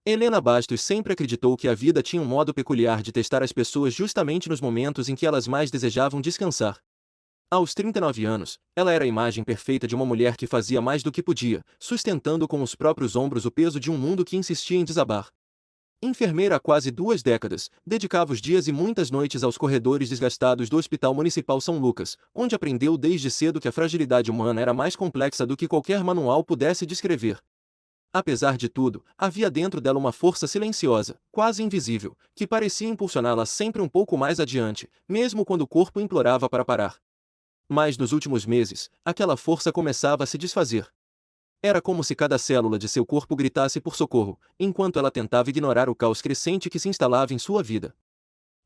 Helena Bastos sempre acreditou que a vida tinha um modo peculiar de testar as pessoas justamente nos momentos em que elas mais desejavam descansar. Aos 39 anos, ela era a imagem perfeita de uma mulher que fazia mais do que podia, sustentando com os próprios ombros o peso de um mundo que insistia em desabar. Enfermeira há quase 2 décadas, dedicava os dias e muitas noites aos corredores desgastados do Hospital Municipal São Lucas, onde aprendeu desde cedo que a fragilidade humana era mais complexa do que qualquer manual pudesse descrever. Apesar de tudo, havia dentro dela uma força silenciosa, quase invisível, que parecia impulsioná-la sempre um pouco mais adiante, mesmo quando o corpo implorava para parar. Mas nos últimos meses, aquela força começava a se desfazer. Era como se cada célula de seu corpo gritasse por socorro, enquanto ela tentava ignorar o caos crescente que se instalava em sua vida.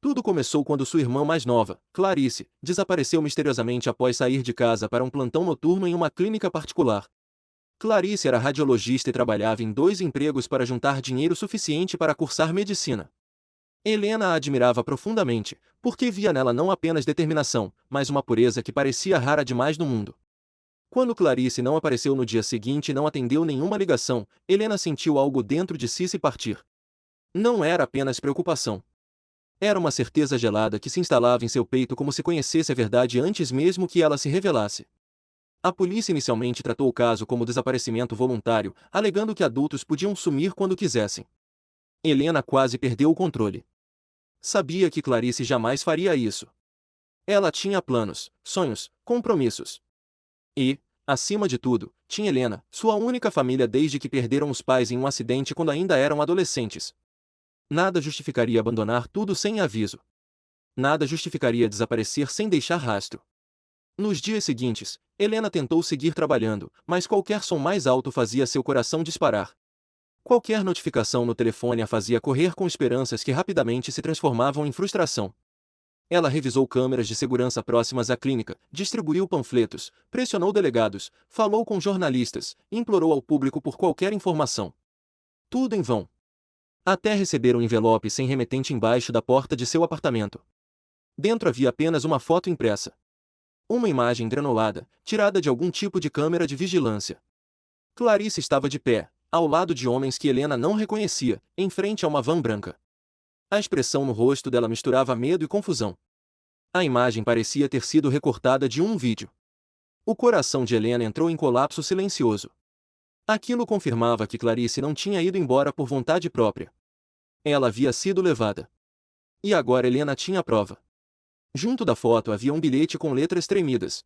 Tudo começou quando sua irmã mais nova, Clarice, desapareceu misteriosamente após sair de casa para um plantão noturno em uma clínica particular. Clarice era radiologista e trabalhava em 2 empregos para juntar dinheiro suficiente para cursar medicina. Helena a admirava profundamente, porque via nela não apenas determinação, mas uma pureza que parecia rara demais no mundo. Quando Clarice não apareceu no dia seguinte e não atendeu nenhuma ligação, Helena sentiu algo dentro de si se partir. Não era apenas preocupação. Era uma certeza gelada que se instalava em seu peito como se conhecesse a verdade antes mesmo que ela se revelasse. A polícia inicialmente tratou o caso como desaparecimento voluntário, alegando que adultos podiam sumir quando quisessem. Helena quase perdeu o controle. Sabia que Clarice jamais faria isso. Ela tinha planos, sonhos, compromissos. E, acima de tudo, tinha Helena, sua única família desde que perderam os pais em um acidente quando ainda eram adolescentes. Nada justificaria abandonar tudo sem aviso. Nada justificaria desaparecer sem deixar rastro. Nos dias seguintes, Helena tentou seguir trabalhando, mas qualquer som mais alto fazia seu coração disparar. Qualquer notificação no telefone a fazia correr com esperanças que rapidamente se transformavam em frustração. Ela revisou câmeras de segurança próximas à clínica, distribuiu panfletos, pressionou delegados, falou com jornalistas, implorou ao público por qualquer informação. Tudo em vão. Até receber um envelope sem remetente embaixo da porta de seu apartamento. Dentro havia apenas uma foto impressa. Uma imagem granulada, tirada de algum tipo de câmera de vigilância. Clarice estava de pé, ao lado de homens que Helena não reconhecia, em frente a uma van branca. A expressão no rosto dela misturava medo e confusão. A imagem parecia ter sido recortada de um vídeo. O coração de Helena entrou em colapso silencioso. Aquilo confirmava que Clarice não tinha ido embora por vontade própria. Ela havia sido levada. E agora Helena tinha a prova. Junto da foto havia um bilhete com letras tremidas.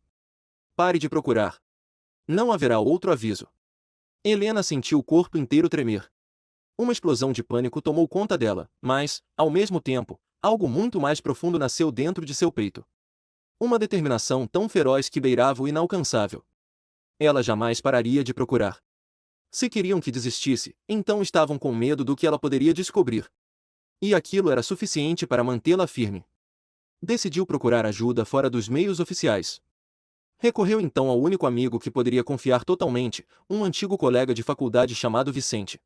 Pare de procurar. Não haverá outro aviso. Helena sentiu o corpo inteiro tremer. Uma explosão de pânico tomou conta dela, mas, ao mesmo tempo, algo muito mais profundo nasceu dentro de seu peito. Uma determinação tão feroz que beirava o inalcançável. Ela jamais pararia de procurar. Se queriam que desistisse, então estavam com medo do que ela poderia descobrir. E aquilo era suficiente para mantê-la firme. Decidiu procurar ajuda fora dos meios oficiais. Recorreu então ao único amigo que poderia confiar totalmente, um antigo colega de faculdade chamado Vicente.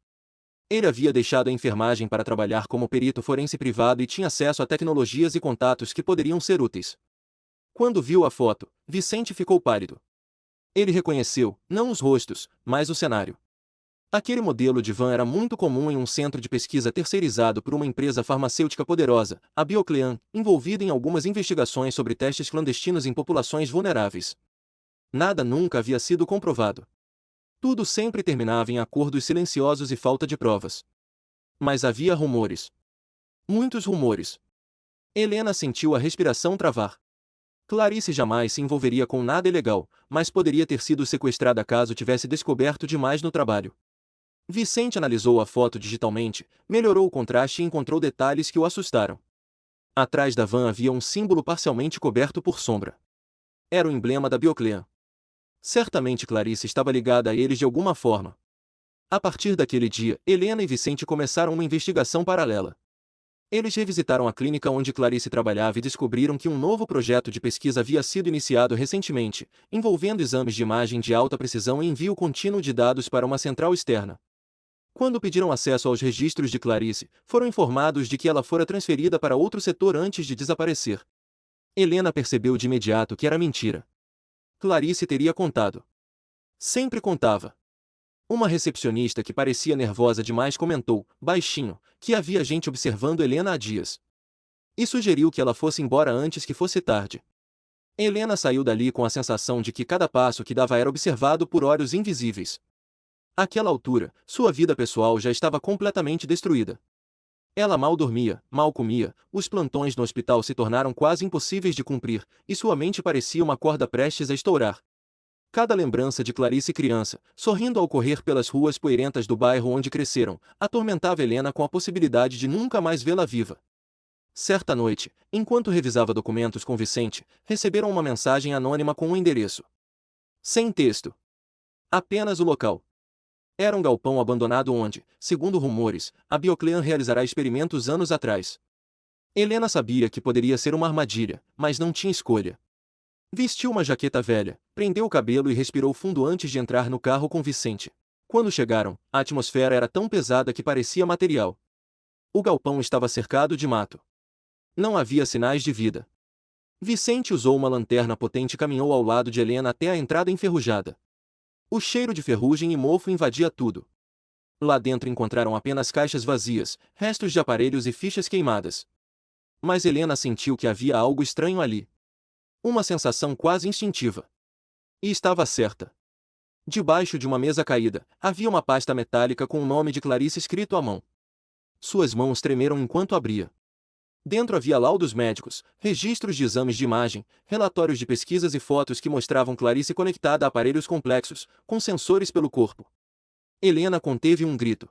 Ele havia deixado a enfermagem para trabalhar como perito forense privado e tinha acesso a tecnologias e contatos que poderiam ser úteis. Quando viu a foto, Vicente ficou pálido. Ele reconheceu, não os rostos, mas o cenário. Aquele modelo de van era muito comum em um centro de pesquisa terceirizado por uma empresa farmacêutica poderosa, a Bioclean, envolvida em algumas investigações sobre testes clandestinos em populações vulneráveis. Nada nunca havia sido comprovado. Tudo sempre terminava em acordos silenciosos e falta de provas. Mas havia rumores. Muitos rumores. Helena sentiu a respiração travar. Clarice jamais se envolveria com nada ilegal, mas poderia ter sido sequestrada caso tivesse descoberto demais no trabalho. Vicente analisou a foto digitalmente, melhorou o contraste e encontrou detalhes que o assustaram. Atrás da van havia um símbolo parcialmente coberto por sombra. Era o emblema da Bioclean. Certamente Clarice estava ligada a eles de alguma forma. A partir daquele dia, Helena e Vicente começaram uma investigação paralela. Eles revisitaram a clínica onde Clarice trabalhava e descobriram que um novo projeto de pesquisa havia sido iniciado recentemente, envolvendo exames de imagem de alta precisão e envio contínuo de dados para uma central externa. Quando pediram acesso aos registros de Clarice, foram informados de que ela fora transferida para outro setor antes de desaparecer. Helena percebeu de imediato que era mentira. Clarice teria contado. Sempre contava. Uma recepcionista que parecia nervosa demais comentou, baixinho, que havia gente observando Helena há dias. E sugeriu que ela fosse embora antes que fosse tarde. Helena saiu dali com a sensação de que cada passo que dava era observado por olhos invisíveis. Àquela altura, sua vida pessoal já estava completamente destruída. Ela mal dormia, mal comia, os plantões no hospital se tornaram quase impossíveis de cumprir, e sua mente parecia uma corda prestes a estourar. Cada lembrança de Clarice criança, sorrindo ao correr pelas ruas poeirentas do bairro onde cresceram, atormentava Helena com a possibilidade de nunca mais vê-la viva. Certa noite, enquanto revisava documentos com Vicente, receberam uma mensagem anônima com um endereço. Sem texto. Apenas o local. Era um galpão abandonado onde, segundo rumores, a Bioclean realizará experimentos anos atrás. Helena sabia que poderia ser uma armadilha, mas não tinha escolha. Vestiu uma jaqueta velha, prendeu o cabelo e respirou fundo antes de entrar no carro com Vicente. Quando chegaram, a atmosfera era tão pesada que parecia material. O galpão estava cercado de mato. Não havia sinais de vida. Vicente usou uma lanterna potente e caminhou ao lado de Helena até a entrada enferrujada. O cheiro de ferrugem e mofo invadia tudo. Lá dentro encontraram apenas caixas vazias, restos de aparelhos e fichas queimadas. Mas Helena sentiu que havia algo estranho ali. Uma sensação quase instintiva. E estava certa. Debaixo de uma mesa caída, havia uma pasta metálica com o nome de Clarice escrito à mão. Suas mãos tremeram enquanto abria. Dentro havia laudos médicos, registros de exames de imagem, relatórios de pesquisas e fotos que mostravam Clarice conectada a aparelhos complexos, com sensores pelo corpo. Helena conteve um grito.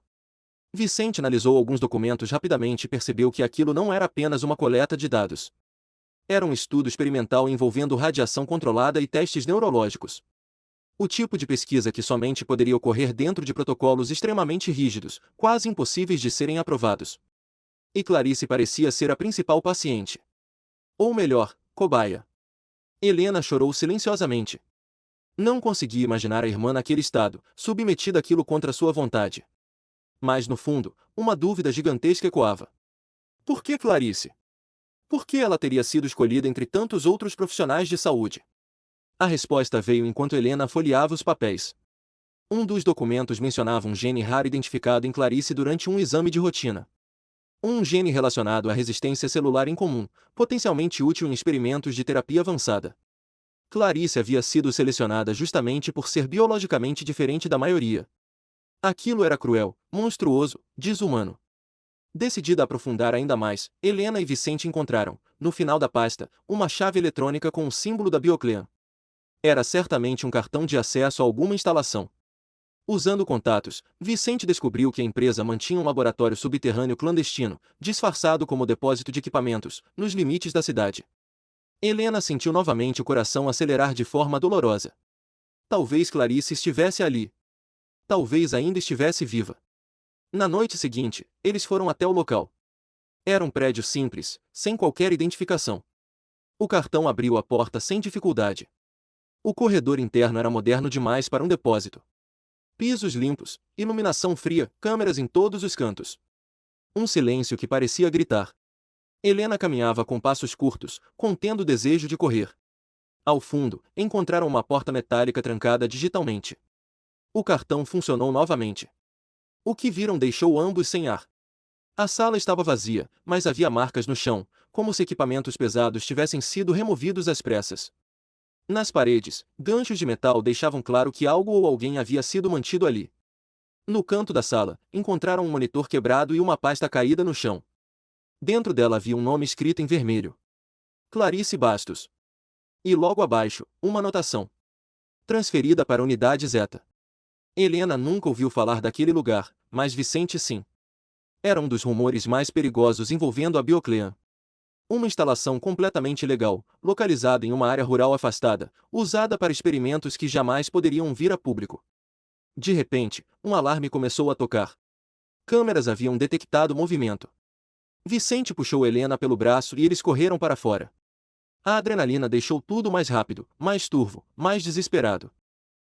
Vicente analisou alguns documentos rapidamente e percebeu que aquilo não era apenas uma coleta de dados. Era um estudo experimental envolvendo radiação controlada e testes neurológicos. O tipo de pesquisa que somente poderia ocorrer dentro de protocolos extremamente rígidos, quase impossíveis de serem aprovados. E Clarice parecia ser a principal paciente. Ou melhor, cobaia. Helena chorou silenciosamente. Não conseguia imaginar a irmã naquele estado, submetida àquilo contra sua vontade. Mas no fundo, uma dúvida gigantesca ecoava. Por que Clarice? Por que ela teria sido escolhida entre tantos outros profissionais de saúde? A resposta veio enquanto Helena folheava os papéis. Um dos documentos mencionava um gene raro identificado em Clarice durante um exame de rotina. Um gene relacionado à resistência celular incomum, potencialmente útil em experimentos de terapia avançada. Clarice havia sido selecionada justamente por ser biologicamente diferente da maioria. Aquilo era cruel, monstruoso, desumano. Decidida a aprofundar ainda mais, Helena e Vicente encontraram, no final da pasta, uma chave eletrônica com o símbolo da Bioclean. Era certamente um cartão de acesso a alguma instalação. Usando contatos, Vicente descobriu que a empresa mantinha um laboratório subterrâneo clandestino, disfarçado como depósito de equipamentos, nos limites da cidade. Helena sentiu novamente o coração acelerar de forma dolorosa. Talvez Clarice estivesse ali. Talvez ainda estivesse viva. Na noite seguinte, eles foram até o local. Era um prédio simples, sem qualquer identificação. O cartão abriu a porta sem dificuldade. O corredor interno era moderno demais para um depósito. Pisos limpos, iluminação fria, câmeras em todos os cantos. Um silêncio que parecia gritar. Helena caminhava com passos curtos, contendo o desejo de correr. Ao fundo, encontraram uma porta metálica trancada digitalmente. O cartão funcionou novamente. O que viram deixou ambos sem ar. A sala estava vazia, mas havia marcas no chão, como se equipamentos pesados tivessem sido removidos às pressas. Nas paredes, ganchos de metal deixavam claro que algo ou alguém havia sido mantido ali. No canto da sala, encontraram um monitor quebrado e uma pasta caída no chão. Dentro dela havia um nome escrito em vermelho. Clarice Bastos. E logo abaixo, uma anotação. Transferida para a unidade Zeta. Helena nunca ouviu falar daquele lugar, mas Vicente sim. Era um dos rumores mais perigosos envolvendo a Bioclean. Uma instalação completamente ilegal, localizada em uma área rural afastada, usada para experimentos que jamais poderiam vir a público. De repente, um alarme começou a tocar. Câmeras haviam detectado movimento. Vicente puxou Helena pelo braço e eles correram para fora. A adrenalina deixou tudo mais rápido, mais turvo, mais desesperado.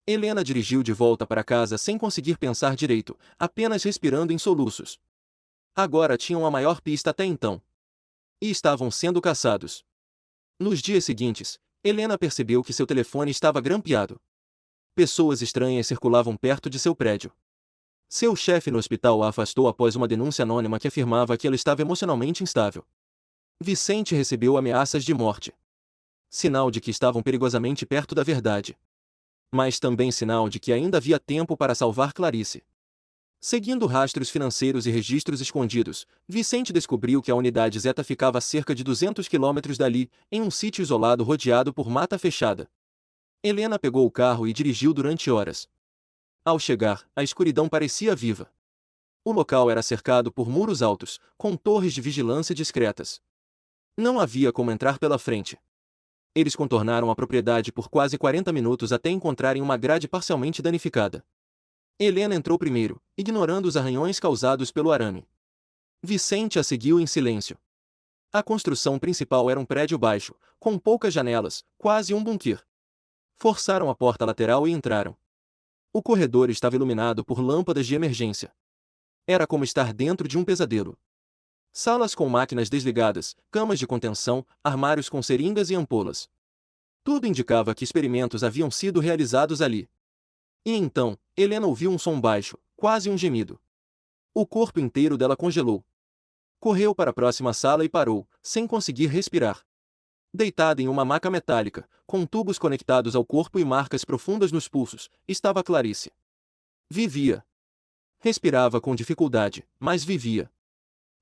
Helena dirigiu de volta para casa sem conseguir pensar direito, apenas respirando em soluços. Agora tinham a maior pista até então. E estavam sendo caçados. Nos dias seguintes, Helena percebeu que seu telefone estava grampeado. Pessoas estranhas circulavam perto de seu prédio. Seu chefe no hospital a afastou após uma denúncia anônima que afirmava que ela estava emocionalmente instável. Vicente recebeu ameaças de morte. Sinal de que estavam perigosamente perto da verdade. Mas também sinal de que ainda havia tempo para salvar Clarice. Seguindo rastros financeiros e registros escondidos, Vicente descobriu que a unidade Zeta ficava a cerca de 200 quilômetros dali, em um sítio isolado rodeado por mata fechada. Helena pegou o carro e dirigiu durante horas. Ao chegar, a escuridão parecia viva. O local era cercado por muros altos, com torres de vigilância discretas. Não havia como entrar pela frente. Eles contornaram a propriedade por quase 40 minutos até encontrarem uma grade parcialmente danificada. Helena entrou primeiro, ignorando os arranhões causados pelo arame. Vicente a seguiu em silêncio. A construção principal era um prédio baixo, com poucas janelas, quase um bunker. Forçaram a porta lateral e entraram. O corredor estava iluminado por lâmpadas de emergência. Era como estar dentro de um pesadelo. Salas com máquinas desligadas, camas de contenção, armários com seringas e ampolas. Tudo indicava que experimentos haviam sido realizados ali. E então, Helena ouviu um som baixo, quase um gemido. O corpo inteiro dela congelou. Correu para a próxima sala e parou, sem conseguir respirar. Deitada em uma maca metálica, com tubos conectados ao corpo e marcas profundas nos pulsos, estava Clarice. Vivia. Respirava com dificuldade, mas vivia.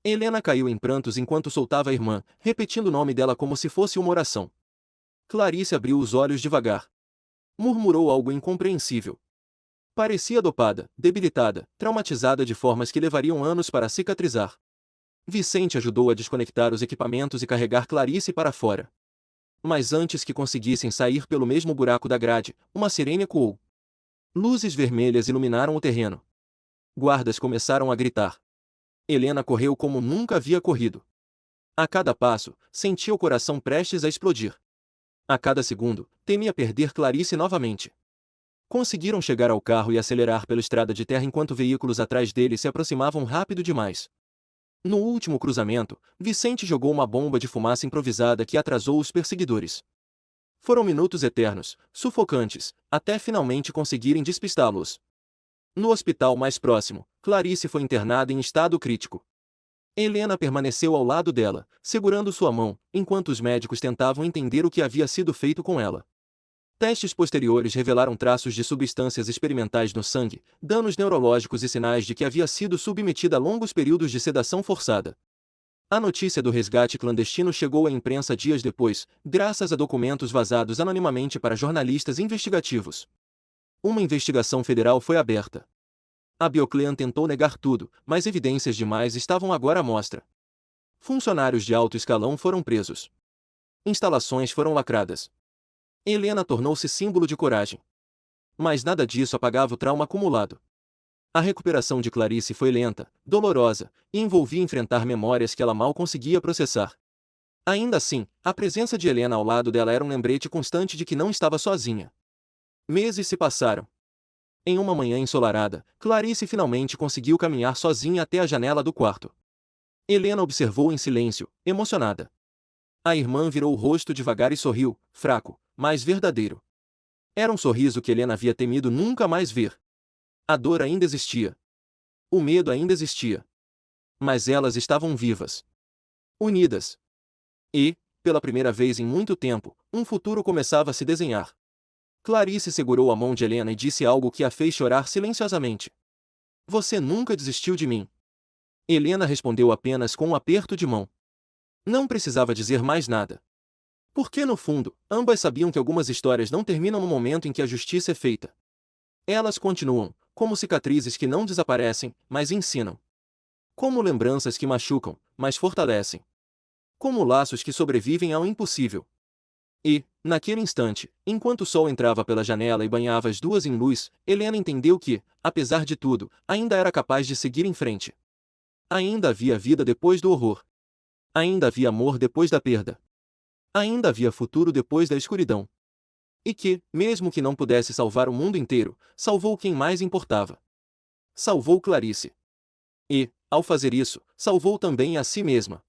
Helena caiu em prantos enquanto soltava a irmã, repetindo o nome dela como se fosse uma oração. Clarice abriu os olhos devagar. Murmurou algo incompreensível. Parecia dopada, debilitada, traumatizada de formas que levariam anos para cicatrizar. Vicente ajudou a desconectar os equipamentos e carregar Clarice para fora. Mas antes que conseguissem sair pelo mesmo buraco da grade, uma sirene ecoou. Luzes vermelhas iluminaram o terreno. Guardas começaram a gritar. Helena correu como nunca havia corrido. A cada passo, sentia o coração prestes a explodir. A cada segundo, temia perder Clarice novamente. Conseguiram chegar ao carro e acelerar pela estrada de terra enquanto veículos atrás dele se aproximavam rápido demais. No último cruzamento, Vicente jogou uma bomba de fumaça improvisada que atrasou os perseguidores. Foram minutos eternos, sufocantes, até finalmente conseguirem despistá-los. No hospital mais próximo, Clarice foi internada em estado crítico. Helena permaneceu ao lado dela, segurando sua mão, enquanto os médicos tentavam entender o que havia sido feito com ela. Testes posteriores revelaram traços de substâncias experimentais no sangue, danos neurológicos e sinais de que havia sido submetida a longos períodos de sedação forçada. A notícia do resgate clandestino chegou à imprensa dias depois, graças a documentos vazados anonimamente para jornalistas investigativos. Uma investigação federal foi aberta. A Bioclean tentou negar tudo, mas evidências demais estavam agora à mostra. Funcionários de alto escalão foram presos. Instalações foram lacradas. Helena tornou-se símbolo de coragem. Mas nada disso apagava o trauma acumulado. A recuperação de Clarice foi lenta, dolorosa, e envolvia enfrentar memórias que ela mal conseguia processar. Ainda assim, a presença de Helena ao lado dela era um lembrete constante de que não estava sozinha. Meses se passaram. Em uma manhã ensolarada, Clarice finalmente conseguiu caminhar sozinha até a janela do quarto. Helena observou em silêncio, emocionada. A irmã virou o rosto devagar e sorriu, fraco, mas verdadeiro. Era um sorriso que Helena havia temido nunca mais ver. A dor ainda existia. O medo ainda existia. Mas elas estavam vivas. Unidas. E, pela primeira vez em muito tempo, um futuro começava a se desenhar. Clarice segurou a mão de Helena e disse algo que a fez chorar silenciosamente. Você nunca desistiu de mim. Helena respondeu apenas com um aperto de mão. Não precisava dizer mais nada. Porque no fundo, ambas sabiam que algumas histórias não terminam no momento em que a justiça é feita. Elas continuam, como cicatrizes que não desaparecem, mas ensinam. Como lembranças que machucam, mas fortalecem. Como laços que sobrevivem ao impossível. E, naquele instante, enquanto o sol entrava pela janela e banhava as duas em luz, Helena entendeu que, apesar de tudo, ainda era capaz de seguir em frente. Ainda havia vida depois do horror. Ainda havia amor depois da perda. Ainda havia futuro depois da escuridão. E que, mesmo que não pudesse salvar o mundo inteiro, salvou quem mais importava. Salvou Clarice. E, ao fazer isso, salvou também a si mesma.